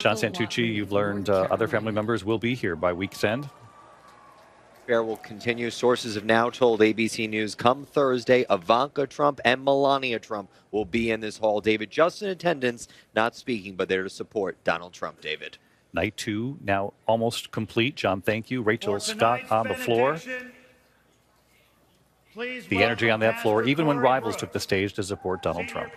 John Santucci, you've learned other family members will be here by week's end. Fair will continue. Sources have now told ABC News come Thursday, Ivanka Trump and Melania Trump will be in this hall. David, just in attendance, not speaking, but there to support Donald Trump, David. Night 2 now almost complete. John, thank you. Rachel Scott on the floor. The energy on that floor, even when rivals took the stage to support Donald Trump.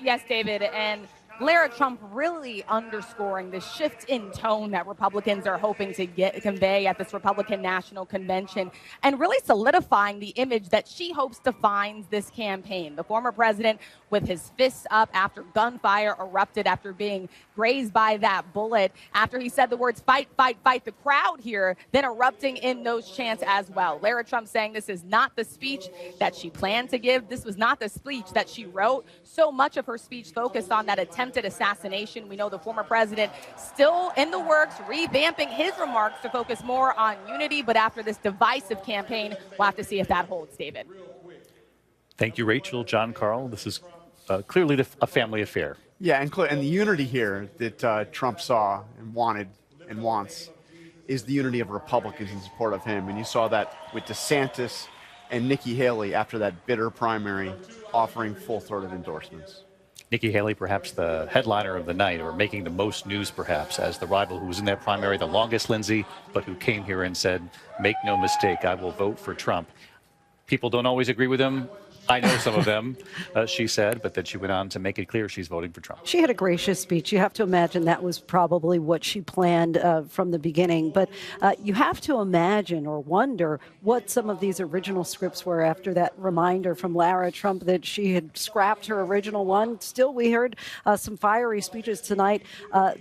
Yes, David, and Lara Trump really underscoring the shift in tone that Republicans are hoping to convey at this Republican National Convention, and really solidifying the image that she hopes defines this campaign. The former president with his fists up after gunfire erupted after being grazed by that bullet, after he said the words fight, fight, fight, the crowd here then erupting in those chants as well. Lara Trump saying this is not the speech that she planned to give. This was not the speech that she wrote. So much of her speech focused on that attempted assassination. We know the former president still in the works, revamping his remarks to focus more on unity, but after this divisive campaign, we'll have to see if that holds, David. Thank you, Rachel. John, Carl, this is clearly a family affair. Yeah, and the unity here that Trump saw and wanted and wants is the unity of Republicans in support of him. And you saw that with DeSantis and Nikki Haley after that bitter primary, offering full-throated endorsements. Nikki Haley, perhaps the headliner of the night, or making the most news, perhaps, as the rival who was in that primary the longest, Lindsay, but who came here and said, make no mistake, I will vote for Trump. People don't always agree with him. I know some of them, she said, but then she went on to make it clear she's voting for Trump. She had a gracious speech. You have to imagine that was probably what she planned from the beginning. But you have to imagine or wonder what some of these original scripts were after that reminder from Lara Trump that she had scrapped her original one. Still, we heard some fiery speeches tonight.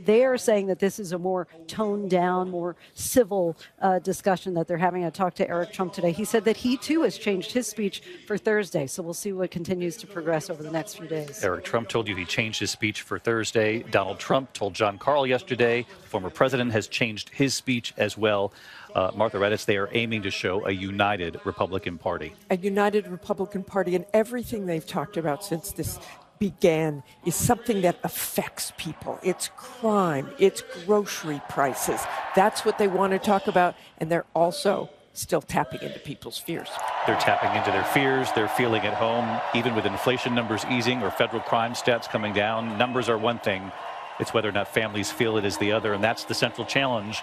They're saying that this is a more toned down, more civil discussion that they're having. I talked to Eric Trump today. He said that he, too, has changed his speech for Thursday. So we'll see what continues to progress over the next few days. Eric Trump told you he changed his speech for Thursday. Donald Trump told John Carl yesterday the former president has changed his speech as well. Martha Redis, they are aiming to show a united Republican Party. A united Republican Party, and everything they've talked about since this began is something that affects people. It's crime, it's grocery prices. That's what they want to talk about, and they're also still tapping into people's fears. They're tapping into their fears. They're feeling at home, even with inflation numbers easing or federal crime stats coming down. Numbers are one thing. It's whether or not families feel it is the other, and that's the central challenge.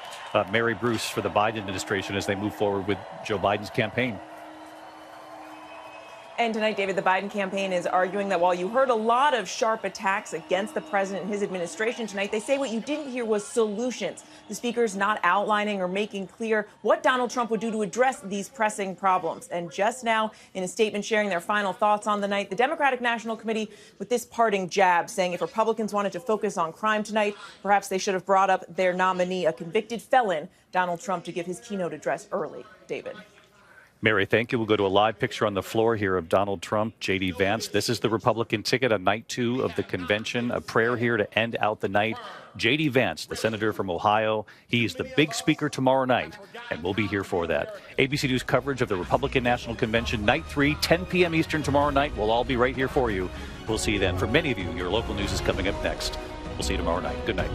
Mary Bruce for the Biden administration as they move forward with Joe Biden's campaign. And tonight, David, the Biden campaign is arguing that while you heard a lot of sharp attacks against the president and his administration tonight, they say what you didn't hear was solutions. The speaker's not outlining or making clear what Donald Trump would do to address these pressing problems. And just now, in a statement sharing their final thoughts on the night, the Democratic National Committee with this parting jab, saying if Republicans wanted to focus on crime tonight, perhaps they should have brought up their nominee, a convicted felon, Donald Trump, to give his keynote address early. David. Mary, thank you. We'll go to a live picture on the floor here of Donald Trump, J.D. Vance. This is the Republican ticket on night 2 of the convention. A prayer here to end out the night. J.D. Vance, the senator from Ohio. He's the big speaker tomorrow night, and we'll be here for that. ABC News coverage of the Republican National Convention, night 3, 10 p.m. Eastern tomorrow night. We'll all be right here for you. We'll see you then. For many of you, your local news is coming up next. We'll see you tomorrow night. Good night.